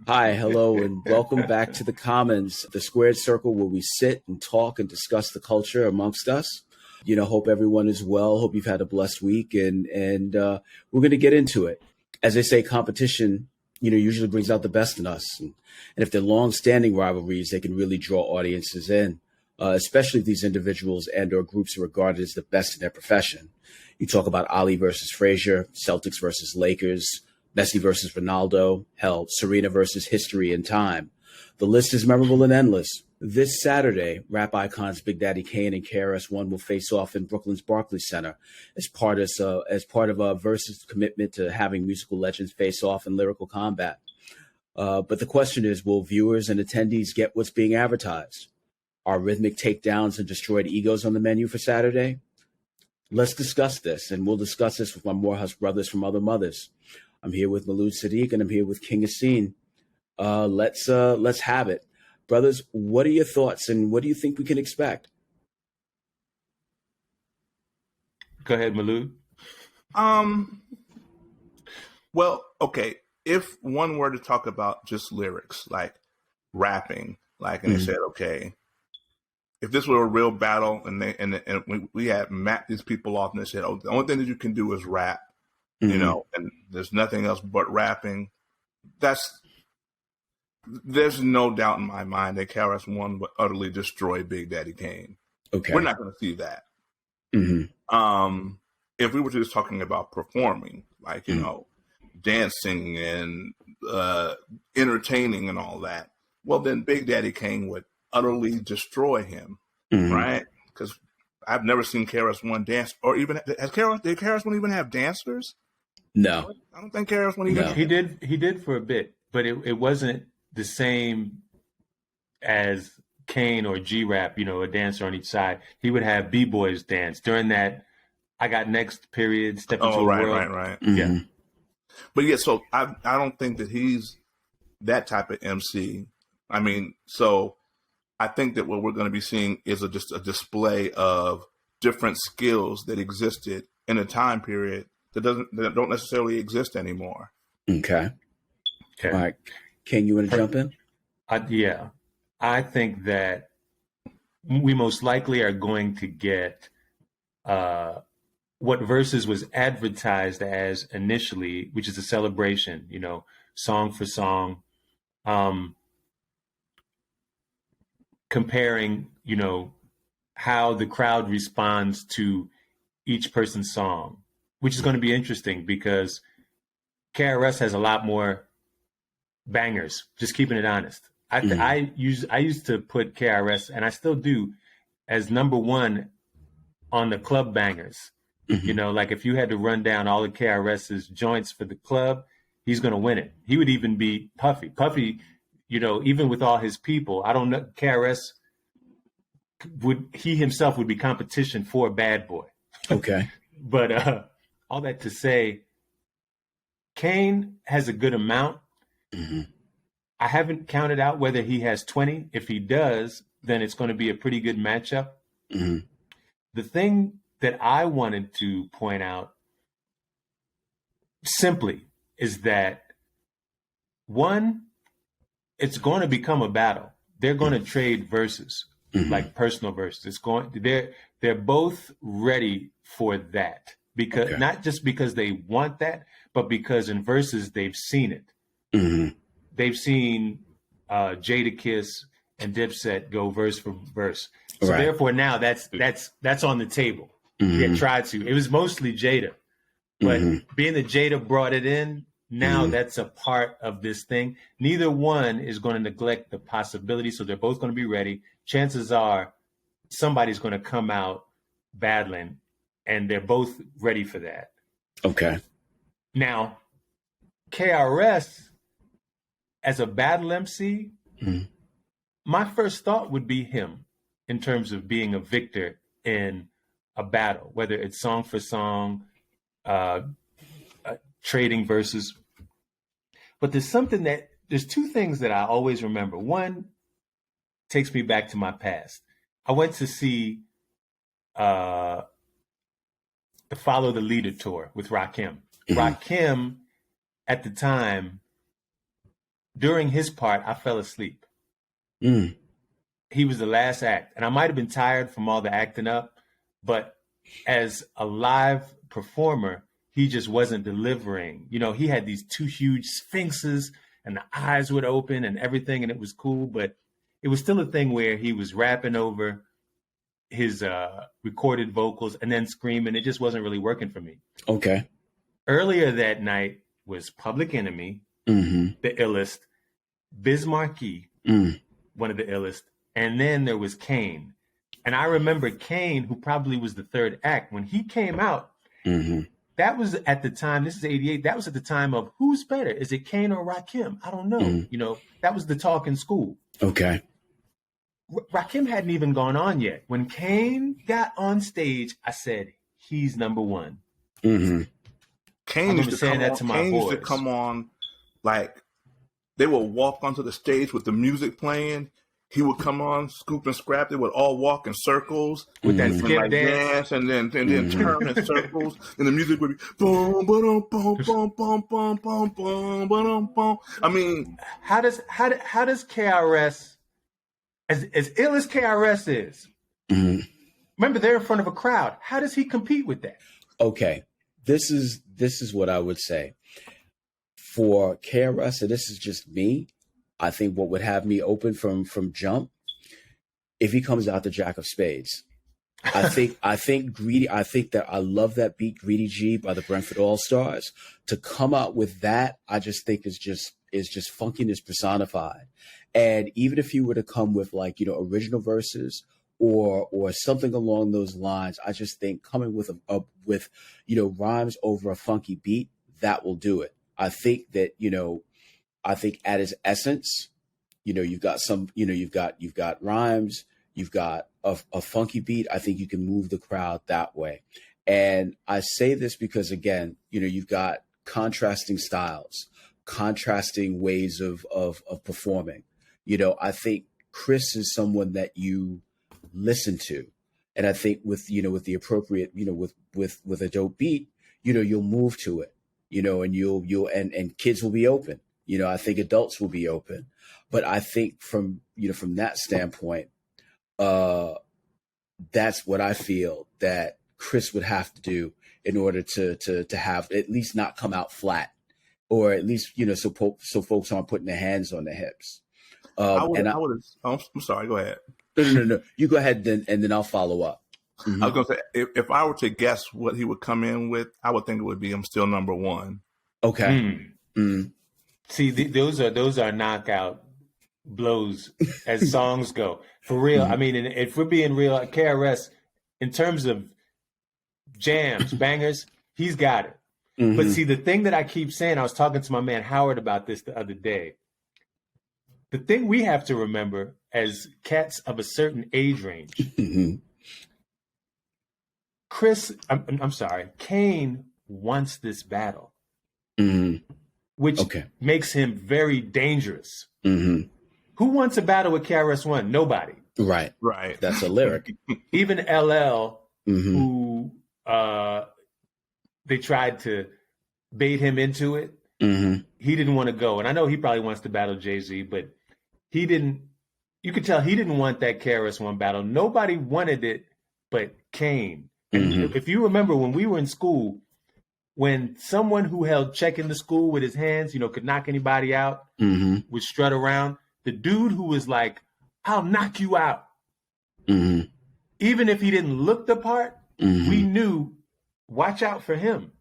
Hi, hello, and welcome back to the Commons, the squared circle where we sit and talk and discuss the culture amongst us. Hope everyone is well. Hope you've had a blessed week, and we're going to get into it. As they say, competition, usually brings out the best in us, and if they're long-standing rivalries, they can really draw audiences in, especially if these individuals and/or groups are regarded as the best in their profession. You talk about Ali versus Frazier, Celtics versus Lakers, Messi versus Ronaldo, hell, Serena versus history and time. The list is memorable and endless. This Saturday, rap icons Big Daddy Kane and KRS-One will face off in Brooklyn's Barclay Center as part of a Verzuz commitment to having musical legends face off in lyrical combat. But the question is, will viewers and attendees get what's being advertised? Are rhythmic takedowns and destroyed egos on the menu for Saturday? Let's discuss this, and we'll discuss this with my Morehouse brothers from other mothers. I'm here with Maulud Sadiq, and I'm here with King Esseen. Let's have it, brothers. What are your thoughts, and what do you think we can expect? Go ahead, Maulud. Well, okay. If one were to talk about just lyrics, like rapping, and they said, okay, if this were a real battle, and we had mapped these people off, and they said, oh, the only thing that you can do is rap. And there's nothing else but rapping. There's no doubt in my mind that KRS-One would utterly destroy Big Daddy Kane. Okay. We're not going to see that. If we were just talking about performing, dancing and entertaining and all that, well, then Big Daddy Kane would utterly destroy him, right? Because I've never seen KRS-One dance, or even did KRS-One even have dancers? No, I don't think KRS-One even. No. He did for a bit, but it wasn't the same as Kane or G-Rap, a dancer on each side. He would have B-boys dance during that I Got Next period, Step Into a World. Right. Yeah. But yeah, so I don't think that he's that type of MC. I mean, so I think that what we're going to be seeing is just a display of different skills that existed in a time period that don't necessarily exist anymore. Okay. All right. Ken, you want to jump in? Yeah. I think that we most likely are going to get what Verzuz was advertised as initially, which is a celebration, song for song, comparing, how the crowd responds to each person's song, which is going to be interesting because KRS has a lot more bangers, just keeping it honest. I used to put KRS, and I still do, as number one on the club bangers. If you had to run down all of KRS's joints for the club, he's going to win it. He would even beat Puffy. Puffy, even with all his people, I don't know, KRS he himself would be competition for Bad Boy. Okay. But all that to say, Kane has a good amount. I haven't counted out whether he has 20. If he does, then it's going to be a pretty good matchup. The thing that I wanted to point out simply is that, one, it's going to become a battle. They're going to trade verses, like personal verses. They're both ready for that, because not just because they want that, but because in verses they've seen it. They've seen Jadakiss and Dipset go verse for verse. So therefore now that's on the table. They tried to. It was mostly Jada. But being that Jada brought it in, now that's a part of this thing. Neither one is going to neglect the possibility, so they're both going to be ready. Chances are somebody's going to come out battling, and they're both ready for that. Okay. Now, KRS, as a battle MC, my first thought would be him in terms of being a victor in a battle, whether it's song for song, trading versus. But there's two things that I always remember. One takes me back to my past. I went to see the Follow the Leader tour with Rakim. Rakim, at the time, during his part, I fell asleep. Mm. He was the last act, and I might have been tired from all the acting up, but as a live performer, he just wasn't delivering. You know, he had these two huge sphinxes and the eyes would open and everything, and it was cool, but it was still a thing where he was rapping over his recorded vocals and then screaming. It just wasn't really working for me. Okay. Earlier that night was Public Enemy, the illest, Biz Markie, one of the illest, and then there was Kane. And I remember Kane, who probably was the third act, when he came out, that was at the time, this is 88, that was at the time of who's better? Is it Kane or Rakim? I don't know. You know, that was the talk in school. Okay. Rakim hadn't even gone on yet. When Kane got on stage, I said, he's number one. Kane used to come on, like, they would walk onto the stage with the music playing. He would come on, scoop and scrap. They would all walk in circles with that skip dance, and then turn in circles, and the music would be boom, boom, boom, boom, boom, boom, boom, boom, boom, boom. I mean, how does KRS, as ill as KRS is, remember they're in front of a crowd. How does he compete with that? Okay, this is what I would say for KRS, and this is just me. I think what would have me open from jump, if he comes out the Jack of Spades. I think Greedy. I think that I love that beat, Greedy G by the Brentford All Stars. To come out with that, I just think is just funkiness personified. And even if he were to come with, like, you know, original verses or something along those lines, I just think coming with with you know, rhymes over a funky beat, that will do it. I think that, you know, I think at its essence, you know, you've got rhymes, you've got a funky beat. I think you can move the crowd that way. And I say this because, again, you know, you've got contrasting styles, contrasting ways of performing. You know, I think Chris is someone that you listen to. And I think with the appropriate, you know, with a dope beat, you know, you'll move to it, you know, and and kids will be open. You know, I think adults will be open, but I think from that standpoint, that's what I feel that Chris would have to do in order to have at least not come out flat, or at least, you know, so folks aren't putting their hands on their hips. I'm sorry. Go ahead. No. You go ahead and then I'll follow up. I was going to say, if I were to guess what he would come in with, I would think it would be I'm still number one. Okay. See, those are knockout blows as songs go. For real. I mean, if we're being real, KRS, in terms of jams, bangers, he's got it. But see, the thing that I keep saying, I was talking to my man Howard about this the other day. The thing we have to remember as cats of a certain age range, Kane wants this battle. Which makes him very dangerous. Who wants a battle with KRS-One? Nobody. Right. That's a lyric. Even LL, who they tried to bait him into it, he didn't want to go. And I know he probably wants to battle Jay-Z, but he didn't. You could tell he didn't want that KRS-One battle. Nobody wanted it but Kane. And if you remember when we were in school, when someone who held check in the school with his hands, you know, could knock anybody out, would strut around, the dude who was like, I'll knock you out. Even if he didn't look the part, we knew, watch out for him.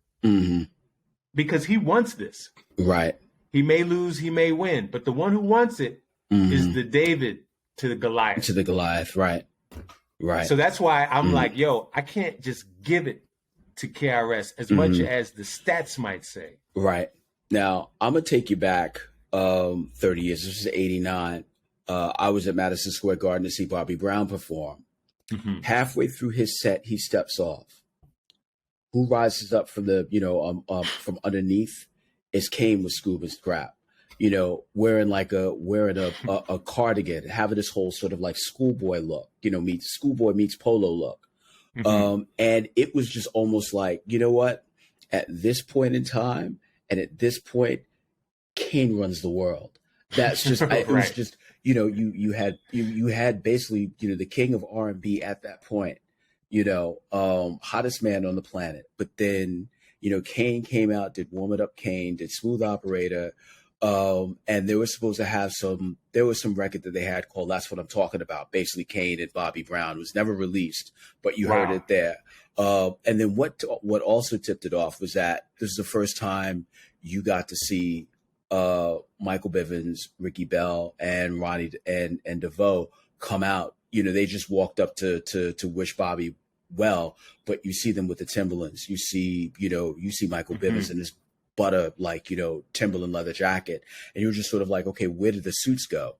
Because he wants this. Right. He may lose, he may win, but the one who wants it is the David to the Goliath. To the Goliath, right. So that's why I'm like, yo, I can't just give it to KRS as much as the stats might say. Right. Now, I'm going to take you back 30 years. This is 89. I was at Madison Square Garden to see Bobby Brown perform. Halfway through his set, he steps off. Who rises up from from underneath is Kane with Scuba Scrap. You know, wearing a cardigan, having this whole sort of like schoolboy look, you know, schoolboy meets polo look. And it was just almost like, you know what, at this point in time, and at this point, Kane runs the world. That's just, it was Right. just, you had basically, the king of R&B at that point, hottest man on the planet. But then, Kane came out, did Warm It Up Kane, did Smooth Operator. And they were supposed to have there was some record that they had called That's What I'm Talking About. Basically Kane and Bobby Brown. It was never released, but you heard it there. And then what also tipped it off was that this is the first time you got to see Michael Bivins, Ricky Bell, and Ronnie and DeVoe come out. They just walked up to wish Bobby well, but you see them with the Timberlands. You see Michael Bivins in this butter, Timberland leather jacket. And you're just sort of like, okay, where did the suits go?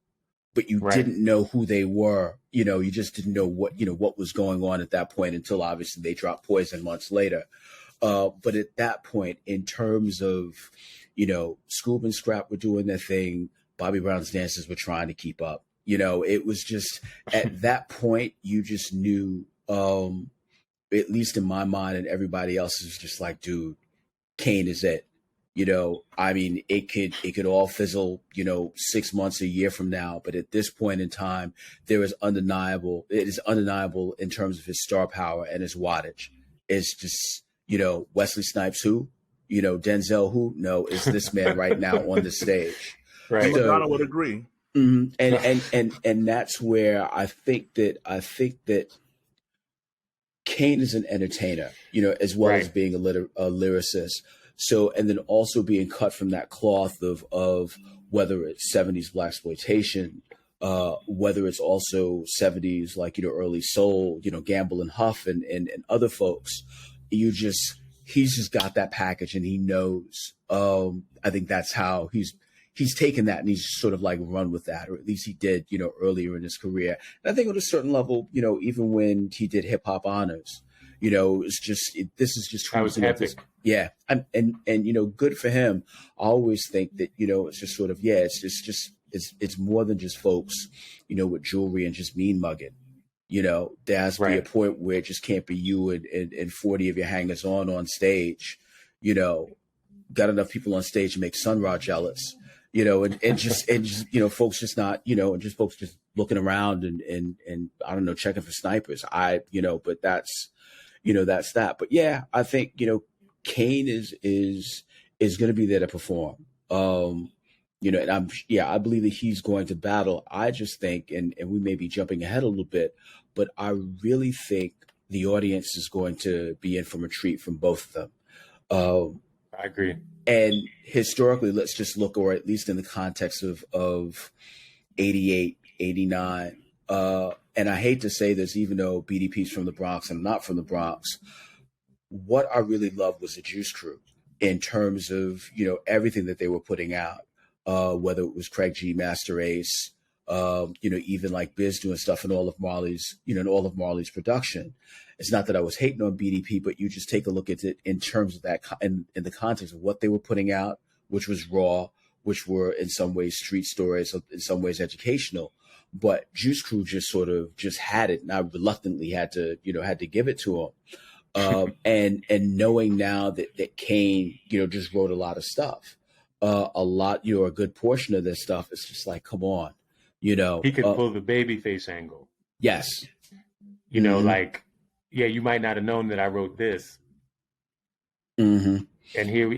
But you didn't know who they were. You just didn't know what was going on at that point until obviously they dropped Poison months later. But at that point, in terms of, Scoob and Scrap were doing their thing. Bobby Brown's dancers were trying to keep up. It was just at that point, you just knew, at least in my mind and everybody else is just like, dude, Kane is it. It could all fizzle, 6 months, a year from now. But at this point in time, it is undeniable in terms of his star power and his wattage. It's just, Wesley Snipes, who, Denzel, who, no, it's this man right now on the stage. Right. So, Madonna would agree. Mm-hmm. And that's where I think that Kane is an entertainer, as well as being a lyricist. So, and then also being cut from that cloth of whether it's 70s blaxploitation, whether it's also 70s, early soul, Gamble and Huff and other folks, he's just got that package and he knows. I think that's how he's taken that and he's sort of run with that, or at least he did, earlier in his career. And I think at a certain level, even when he did Hip Hop Honors, it's just, this is just, that was epic. Yeah. And good for him. I always think that, it's just sort of, it's more than just folks, with jewelry and just mean mugging. There has to be a point where it just can't be you and 40 of your hangers on stage, got enough people on stage to make Sun Ra jealous, and just, folks just not, and just folks just looking around and I don't know, checking for snipers. But that's that. But yeah, I think, Kane is going to be there to perform. And I believe that he's going to battle. I just think, and we may be jumping ahead a little bit, but I really think the audience is going to be in for a treat from both of them. I agree. And historically, let's just look, or at least in the context of 88, 89. And I hate to say this, even though BDP's from the Bronx and I'm not from the Bronx, what I really loved was the Juice Crew in terms of, everything that they were putting out, whether it was Craig G, Master Ace, even like Biz doing stuff in all of Marley's production. It's not that I was hating on BDP, but you just take a look at it in terms of that, in the context of what they were putting out, which was raw, which were in some ways street stories, in some ways educational. But Juice Crew just had it, and I reluctantly had to give it to him. And knowing now that Kane, just wrote a lot of stuff, a good portion of this stuff is just like, come on, he could pull the babyface angle. Yes. You might not have known that I wrote this. Mm-hmm. And here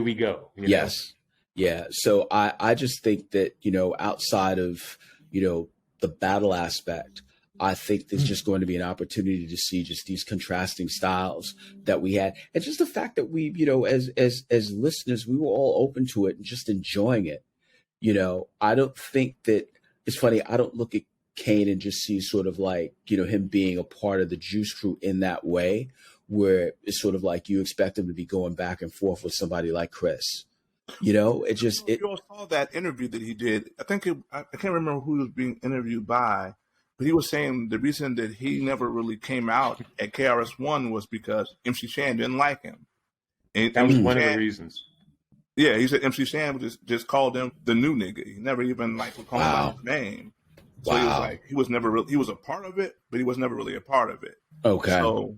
we go. Yes. Yeah. So I just think that, outside of, the battle aspect, I think there's just going to be an opportunity to see just these contrasting styles that we had. And just the fact that we, as listeners, we were all open to it and just enjoying it. I don't think that it's funny. I don't look at Kane and just see sort of him being a part of the Juice Crew in that way, where it's sort of like you expect him to be going back and forth with somebody like Chris. You all saw that interview that he did. I can't remember who he was being interviewed by, but he was saying the reason that he never really came out at KRS-One was because MC Shan didn't like him. And that was one of the reasons. Yeah, he said MC Shan just called him the new nigga. He never even called him by his name. So he was he was a part of it, but he was never really a part of it. Okay. So,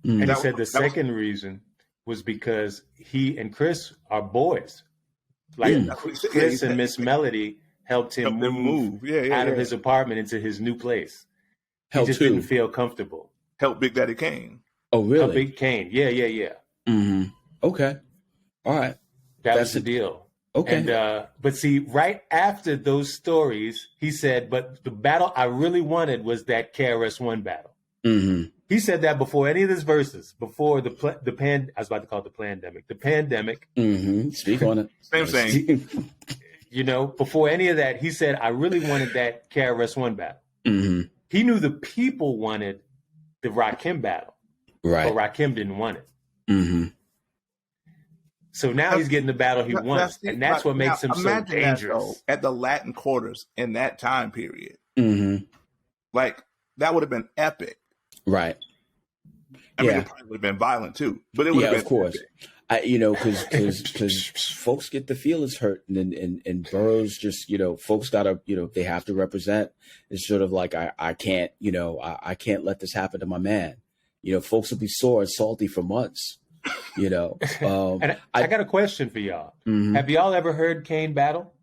and he said the second reason was because he and Chris are boys. Like that's what he said. Chris and Miss Melody helped him move out of his apartment into his new place. He just didn't feel comfortable. Help Big Daddy Kane. Oh, really? Help Big Kane. Yeah. Mm-hmm. Okay. All right. That's was the deal. Okay. And, but see, right after those stories, he said, but the battle I really wanted was that KRS-One battle. Mm-hmm. He said that before any of his verses, before I was about to call it the pandemic. The pandemic. Mm-hmm. Speak on it. Same thing. You know, before any of that, he said, I really wanted that KRS-One battle. Mm-hmm. He knew the people wanted the Rakim battle. Right. But Rakim didn't want it. Mm-hmm. So now he's getting the battle he wants. And that's what makes him so dangerous. At the Latin quarters in that time period. Mm-hmm. Like, that would have been epic. Right. I mean, it probably would have been violent too, but it would have been of course. Epic. Because folks get the feelings hurt, and boroughs just, folks gotta, they have to represent. It's sort of like I can't, I can't let this happen to my man. Folks will be sore and salty for months. And I got a question for y'all. Mm-hmm. Have y'all ever heard Kane battle?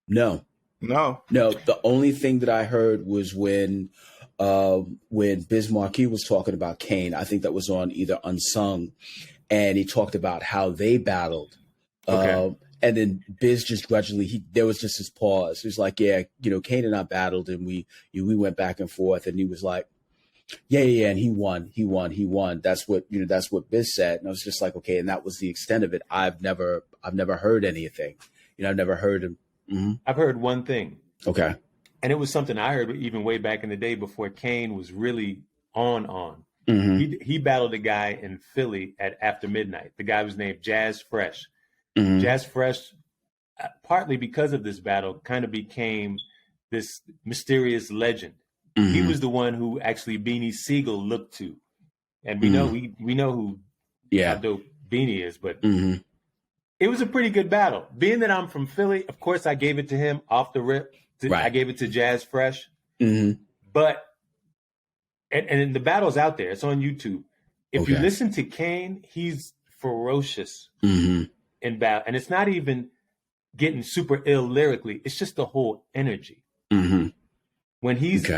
No. The only thing that I heard was when Biz Markie was talking about Kane. I think that was on either Unsung, and he talked about how they battled. Okay. And then Biz just gradually, there was just his pause. He was like, yeah, Kane and I battled, and we went back and forth, and he was like, yeah, and he won. That's what Biz said. And I was just like, okay, and that was the extent of it. I've never heard anything. I've never heard him. Mm-hmm. I've heard one thing. Okay. And it was something I heard even way back in the day before Kane was really on. Mm-hmm. He battled a guy in Philly at After Midnight. The guy was named Jazz Fresh. Mm-hmm. Jazz Fresh, partly because of this battle, kind of became this mysterious legend. Mm-hmm. He was the one who actually Beanie Siegel looked to. And we know who how dope Beanie is, but it was a pretty good battle. Being that I'm from Philly, of course I gave it to him off the rip. Right. I gave it to Jazz Fresh. Mm-hmm. But and the battle's out there. It's on YouTube. If you listen to Kane, he's ferocious in battle. And it's not even getting super ill lyrically. It's just the whole energy. Mm-hmm. When he's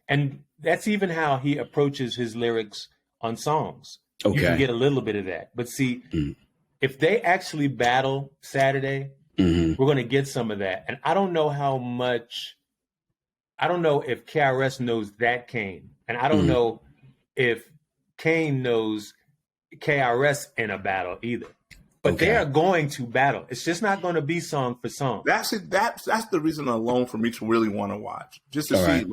and that's even how he approaches his lyrics on songs. You can get a little bit of that. But see, if they actually battle Saturday, we're going to get some of that. And I don't know if KRS knows that Kane. And I don't know if Kane knows KRS in a battle either. But they are going to battle. It's just not going to be song for song. That's it. That's the reason alone for me to really want to watch. Just to see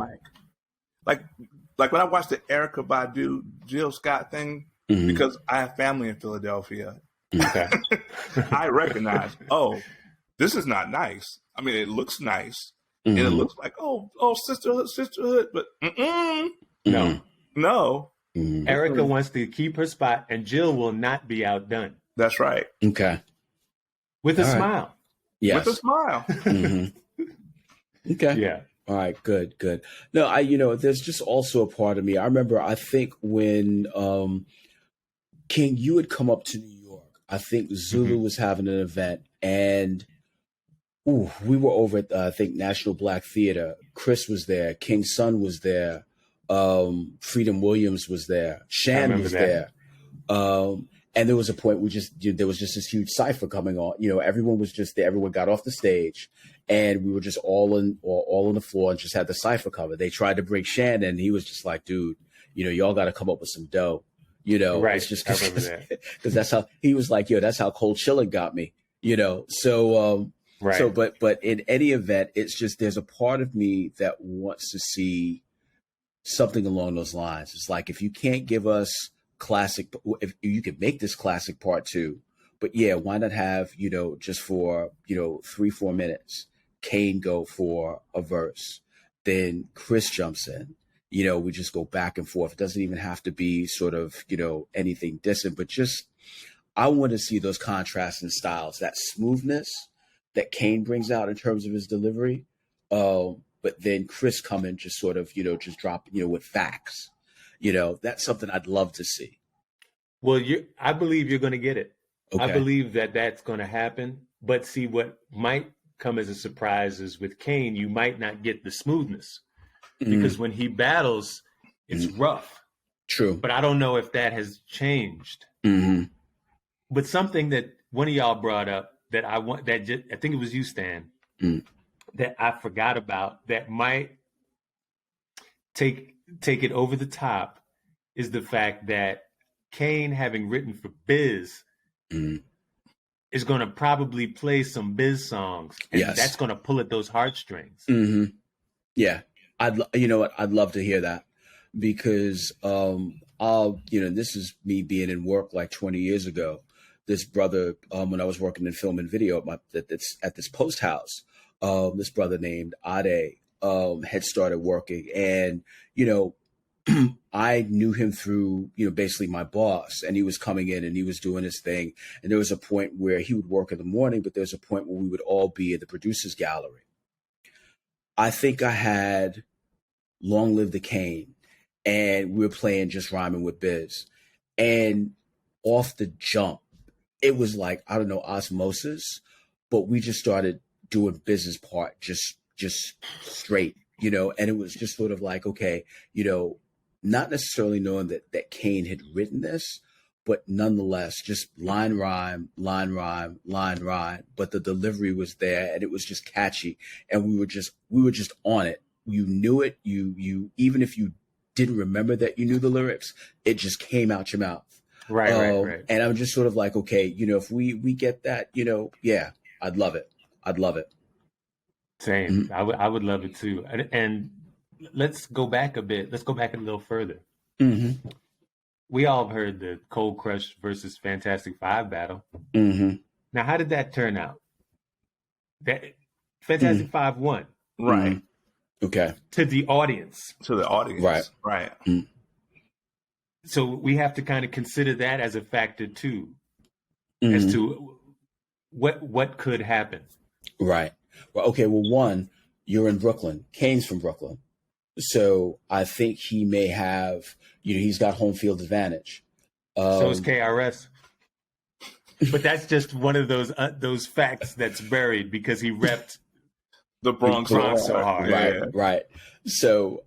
like when I watched the Erykah Badu, Jill Scott thing, because I have family in Philadelphia. Okay. I recognize, this is not nice. I mean, it looks nice. And it looks like, sisterhood, but no. Erykah wants to keep her spot, and Jill will not be outdone. That's right. Okay. With a smile. Yes. With a smile. Okay. Yeah. All right. Good. No, there's just also a part of me. I remember, I think when King, you had come up to New York. I think Zulu was having an event, and we were over at, I think, National Black Theater. Chris was there. King's son was there. Freedom Williams was there. Shan was there. And there was a point there was just this huge cipher coming on. Everyone was just there. Everyone got off the stage, and we were just all on the floor and just had the cipher covered. They tried to bring Shan, and he was just like, dude, y'all got to come up with some dough. Right. It's just because that's how he was like, that's how Cold Chillin' got me, So, right. So, but in any event, it's just, there's a part of me that wants to see something along those lines. It's like, if you can't give us classic, if you could make this classic part 2, but why not have, just for, 3-4 minutes, Kane go for a verse, then Chris jumps in. We just go back and forth. It doesn't even have to be sort of, anything distant, but just, I want to see those contrasting styles, that smoothness that Kane brings out in terms of his delivery. But then Chris come in, just sort of, just drop, with facts. That's something I'd love to see. Well, I believe you're going to get it. Okay. I believe that that's going to happen. But see, what might come as a surprise is with Kane, you might not get the smoothness because when he battles, it's rough. True. But I don't know if that has changed. But something that one of y'all brought up that I think it was you, Stan, that I forgot about that might take it over the top is the fact that Kane, having written for Biz, is going to probably play some Biz songs, and that's going to pull at those heartstrings. Yeah, you know what? I'd love to hear that because this is me being in work like 20 years ago. This brother, when I was working in film and video at this post house, this brother named Ade had started working, and I knew him through, basically my boss, and he was coming in and he was doing his thing. And there was a point where he would work in the morning, but there was a point where we would all be at the producer's gallery. I think I had Long Live the Kane, and we were playing Just Rhyming with Biz. And off the jump, it was like, I don't know, osmosis, but we just started doing Biz's part just straight, and it was just sort of like, okay, not necessarily knowing that Kane had written this, but nonetheless, just line rhyme, line rhyme, line rhyme. But the delivery was there, and it was just catchy, and we were just on it. You knew it. You even if you didn't remember that you knew the lyrics, it just came out your mouth. Right. And I'm just sort of like, okay, if we get that, yeah, I'd love it. I'd love it. Same. I would love it too. And let's go back a bit. Let's go back a little further. We all heard the Cold Crush versus Fantastic Five battle. Now, how did that turn out? That Fantastic Five won. Right. Okay. To the audience. Right. So we have to kind of consider that as a factor too, as to what could happen. Right. Well, okay. Well, one, you're in Brooklyn. Kane's from Brooklyn. So I think he may have, he's got home field advantage. So is KRS. But that's just one of those facts that's buried because he repped the Bronx so hard. Right. So,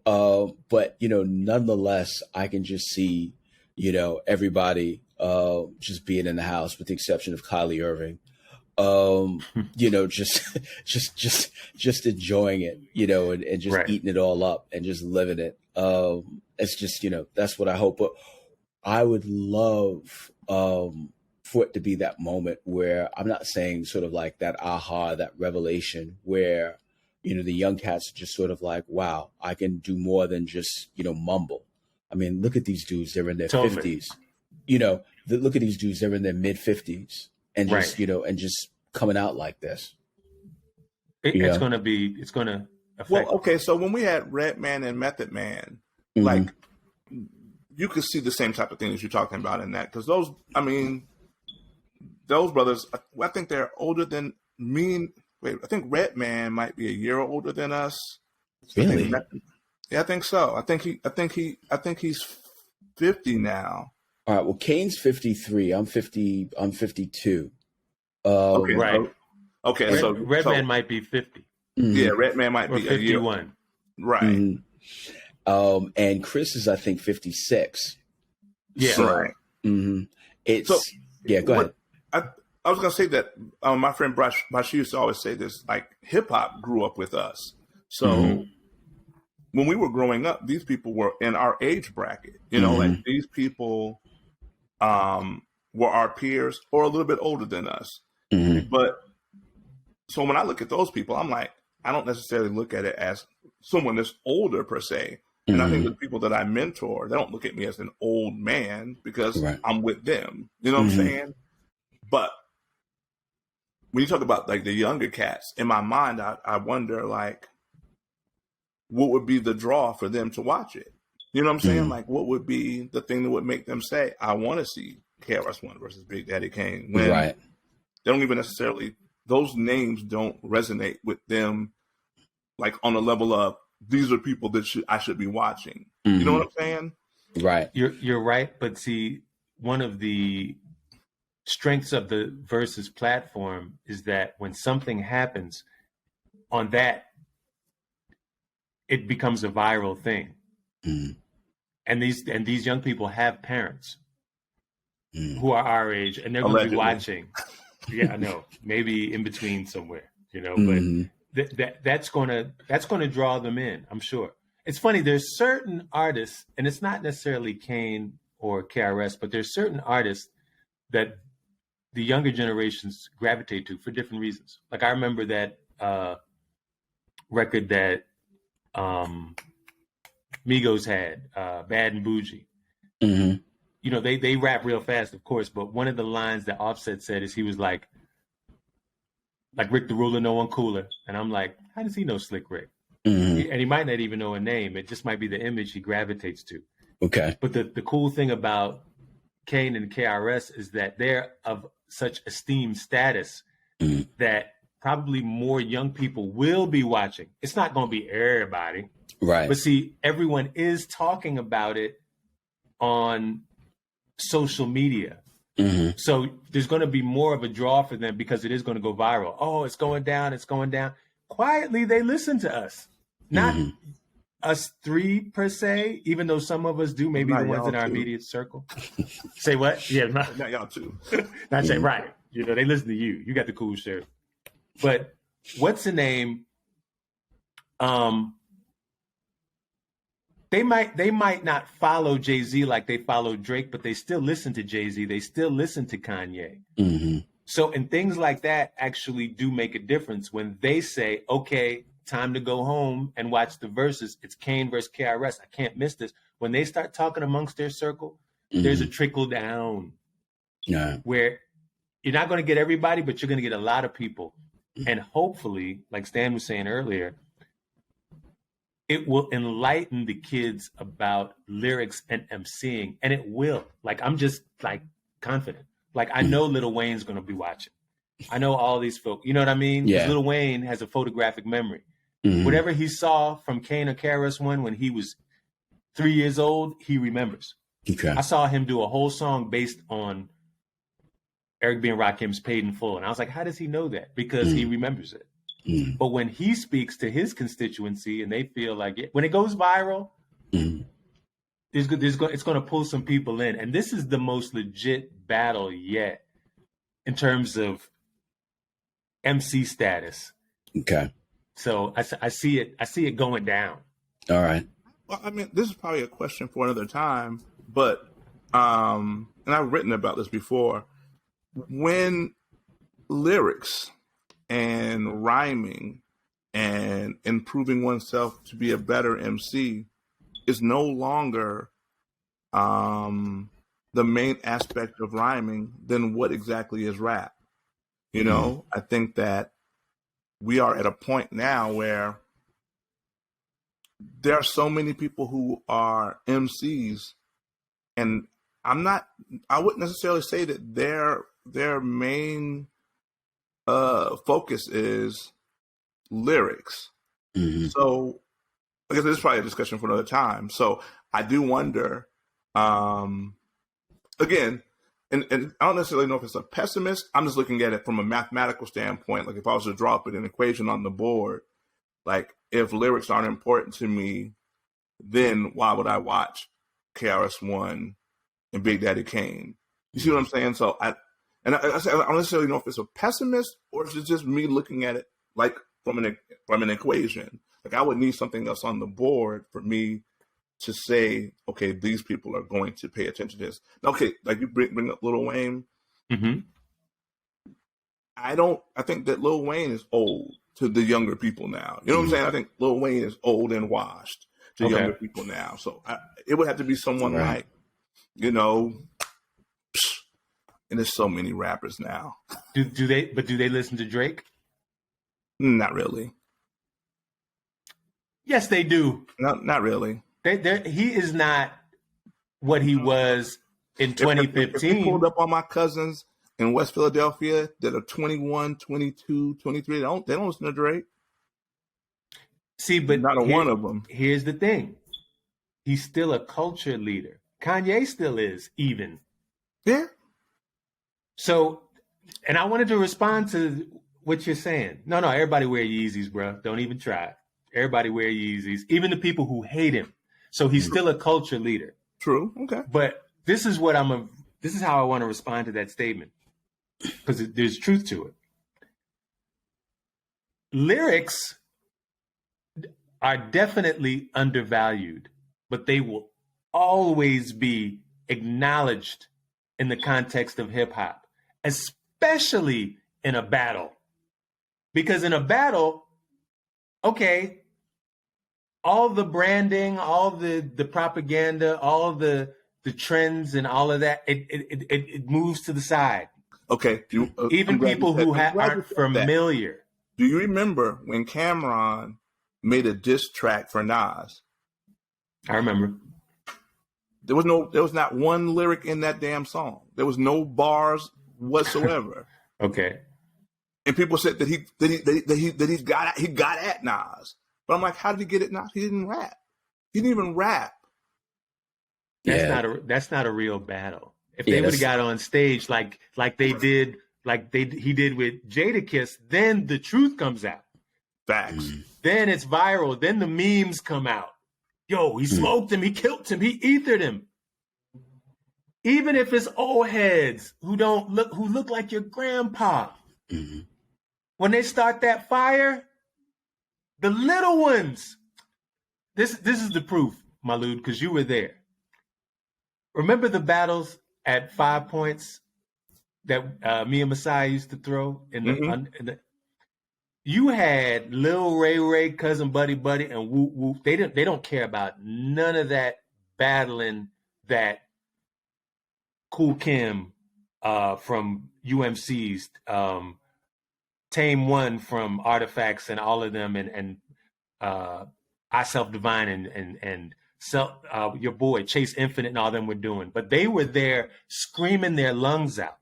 but nonetheless, I can just see, everybody just being in the house, with the exception of Kylie Irving. Just enjoying it, and just eating it all up and just living it. It's just, that's what I hope. But I would love for it to be that moment where I'm not saying sort of like that aha, that revelation where, the young cats are just sort of like, wow, I can do more than just, mumble. I mean, look at these dudes. They're in their 50s. Look at these dudes. They're in their mid 50s. And just, and just coming out like this. It's going to affect. Well, okay. So when we had Redman and Method Man, like you could see the same type of things you're talking about in that. Cause those brothers, I think they're older than me. Wait, I think Redman might be a year older than us. Really? I think so. I think he's 50 now. All right. Well, Kane's 53. I'm 52. Okay. Right. Okay. So Redman might be 50. Yeah, Redman might be 51. Right. And Chris is, I think, 56. Yeah. So, right. It's go ahead. I was gonna say that my friend Brash used to always say this, like hip hop grew up with us. So when we were growing up, these people were in our age bracket. Like these people were our peers or a little bit older than us. But so when I look at those people, I'm like, I don't necessarily look at it as someone that's older per se. And I think the people that I mentor, they don't look at me as an old man because I'm with them. You know what I'm saying? But when you talk about like the younger cats, in my mind, I wonder like, what would be the draw for them to watch it? You know what I'm saying? Like, what would be the thing that would make them say, I want to see KRS-One versus Big Daddy Kane? When they don't even necessarily, those names don't resonate with them like on a level of, these are people that I should be watching. You know what I'm saying? Right. You're right. But see, one of the strengths of the Verzuz platform is that when something happens on that, it becomes a viral thing. And these young people have parents who are our age, and they're going to be watching. Yeah, I know. Maybe in between somewhere, but that's going to draw them in, I'm sure. It's funny. There's certain artists, and it's not necessarily Kane or KRS, but there's certain artists that the younger generations gravitate to for different reasons. Like I remember that record that Migos had, Bad and Bougie. They rap real fast, of course, but one of the lines that Offset said is he was like Rick the Ruler, no one cooler. And I'm like, how does he know Slick Rick? And he might not even know a name. It just might be the image he gravitates to. Okay. But the cool thing about Kane and KRS is that they're of such esteemed status that probably more young people will be watching. It's not going to be everybody. Right. But see, everyone is talking about it on social media. So there's going to be more of a draw for them because it is going to go viral. Oh, it's going down. It's going down. Quietly, they listen to us. Not us three per se, even though some of us do, maybe Not the ones in our too. immediate circle. Say what? Yeah, Not y'all too. not say right. They listen to you. You got the cool shirt. But what's the name? They might not follow Jay-Z like they follow Drake, but they still listen to Jay-Z. They still listen to Kanye. So, and things like that actually do make a difference when they say, okay, time to go home and watch the Verzuz. It's Kane versus KRS. I can't miss this. When they start talking amongst their circle, there's a trickle down where you're not going to get everybody, but you're going to get a lot of people. And hopefully, like Stan was saying earlier, it will enlighten the kids about lyrics and emceeing, and it will. Like, I'm just confident. Like, I know Lil Wayne's going to be watching. I know all these folk. You know what I mean? Yeah. 'Cause Lil Wayne has a photographic memory. Whatever he saw from Kane or KRS-One when he was 3 years old, he remembers. Okay. I saw him do a whole song based on Eric B. and Rakim's Paid in Full. And I was like, how does he know that? Because he remembers it. But when he speaks to his constituency and they feel like it, when it goes viral, it's going to pull some people in. And this is the most legit battle yet in terms of MC status. Okay. So I see it going down. All right. Well, I mean, this is probably a question for another time, but and I've written about this before. When lyrics and rhyming and improving oneself to be a better MC is no longer the main aspect of rhyming, then what exactly is rap? I think that we are at a point now where there are so many people who are MCs, and I wouldn't necessarily say that their main focus is lyrics. So I guess this is probably a discussion for another time. So I do wonder, again, and I don't necessarily know if it's a pessimist. I'm just looking at it from a mathematical standpoint. Like if I was to drop an equation on the board, like if lyrics aren't important to me, then why would I watch KRS-One and Big Daddy Kane? You see what I'm saying? So I don't necessarily know if it's a pessimist or if it's just me looking at it like from an equation. Like I would need something else on the board for me to say, okay, these people are going to pay attention to this. Okay, like you bring up Lil Wayne. I think that Lil Wayne is old to the younger people now. You know what I'm saying? I think Lil Wayne is old and washed to younger people now. So it would have to be someone like, and there's so many rappers now. Do they listen to Drake? Not really. Yes, they do. Not really. He is not what he was in 2015. If you pulled up on my cousins in West Philadelphia that are 21, 22, 23, they don't listen to Drake. See, but not one of them. Here's the thing. He's still a culture leader. Kanye still is, even. Yeah. So, and I wanted to respond to what you're saying. No, everybody wear Yeezys, bro. Don't even try. Everybody wear Yeezys, even the people who hate him. So he's still a culture leader. True. Okay. But this is what this is how I want to respond to that statement, because there's truth to it. Lyrics are definitely undervalued, but they will always be acknowledged in the context of hip hop, especially in a battle. Because in a battle, okay, all the branding, all the propaganda, all the trends and all of that, it moves to the side. Okay. Even people who aren't familiar. Do you remember when Cameron made a diss track for Nas? I remember. There was not one lyric in that damn song. There was no bars whatsoever. Okay. And people said that he got at Nas. But I'm like, how did he get at Nas? He didn't rap. He didn't even rap. That's not a real battle. If they would have got on stage like he did with Jadakiss, then the truth comes out. Facts. Then it's viral. Then the memes come out. Yo, he smoked him. He killed him. He ethered him. Even if it's old heads who look like your grandpa, when they start that fire, the little ones. This is the proof, Maulud, because you were there. Remember the battles at 5 points that me and Messiah used to throw in the you had Lil Ray, Cousin Buddy, and Whoop Whoop. They don't care about none of that battling that Cool Kim from UMC's, Tame One from Artifacts and all of them, and I Self Divine and your boy Chase Infinite and all them were doing. But they were there screaming their lungs out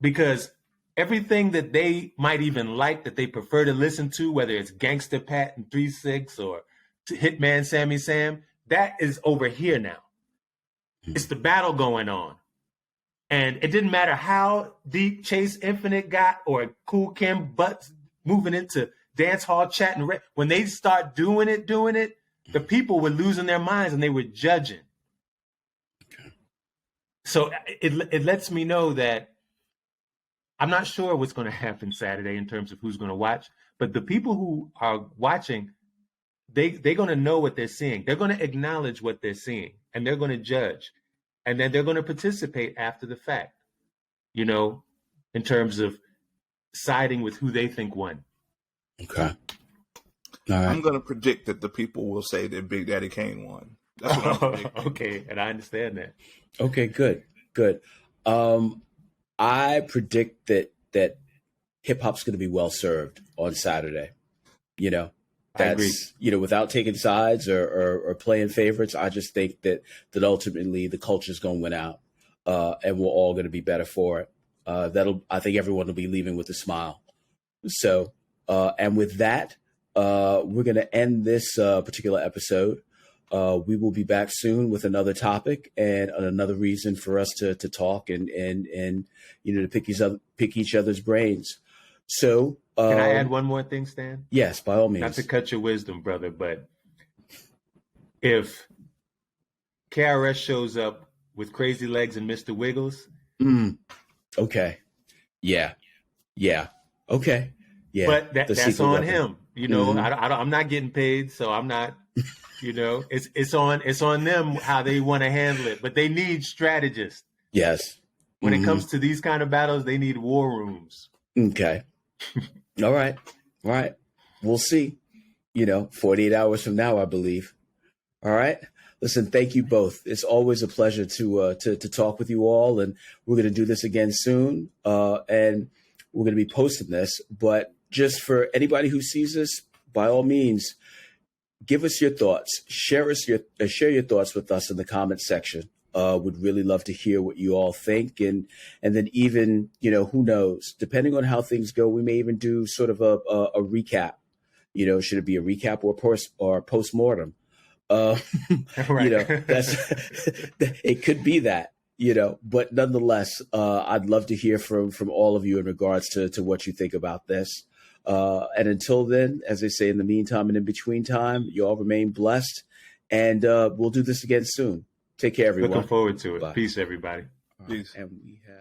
because everything that they might even like, that they prefer to listen to, whether it's Gangsta Pat and 3 6 or Hitman Sammy Sam, that is over here now. It's the battle going on. And it didn't matter how deep Chase Infinite got or Cool Kim butts moving into dance hall chatting. When they start doing it, the people were losing their minds and they were judging. Okay. So it lets me know that I'm not sure what's going to happen Saturday in terms of who's going to watch, but the people who are watching, they're going to know what they're seeing. They're going to acknowledge what they're seeing, and they're going to judge, and then they're going to participate after the fact, in terms of siding with who they think won. Okay. All right. I'm going to predict that the people will say that Big Daddy Kane won. That's what I'm predicting. Okay, and I understand that. Okay, good. I predict that hip hop's going to be well served on Saturday. I agree. Without taking sides or playing favorites, I just think that ultimately the culture's going to win out, and we're all going to be better for it. I think everyone will be leaving with a smile. So, and with that, we're going to end this particular episode. We will be back soon with another topic and another reason for us to talk and to pick each other's brains. So can I add one more thing, Stan? Yes, by all means. Not to cut your wisdom, brother, but if KRS shows up with Crazy Legs and Mr. Wiggles. Okay. Yeah. Okay. Yeah. But that's on him. I'm not getting paid, so I'm not. It's on them how they want to handle it. But they need strategists. Yes. When it comes to these kind of battles, they need war rooms. Okay. All right. We'll see. 48 hours from now, I believe. All right. Listen, thank you both. It's always a pleasure to talk with you all, and we're going to do this again soon. And we're going to be posting this, but just for anybody who sees this, by all means, give us your thoughts. Share your thoughts with us in the comments section. Would really love to hear what you all think, and then even who knows, depending on how things go, we may even do sort of a recap. Should it be a recap or postmortem? Right. That's it could be that. But nonetheless, I'd love to hear from all of you in regards to what you think about this. And until then, as they say, in the meantime and in between time, you all remain blessed, and we'll do this again soon. Take care, everyone. Looking forward to it. Bye. Peace, everybody. Peace. And we have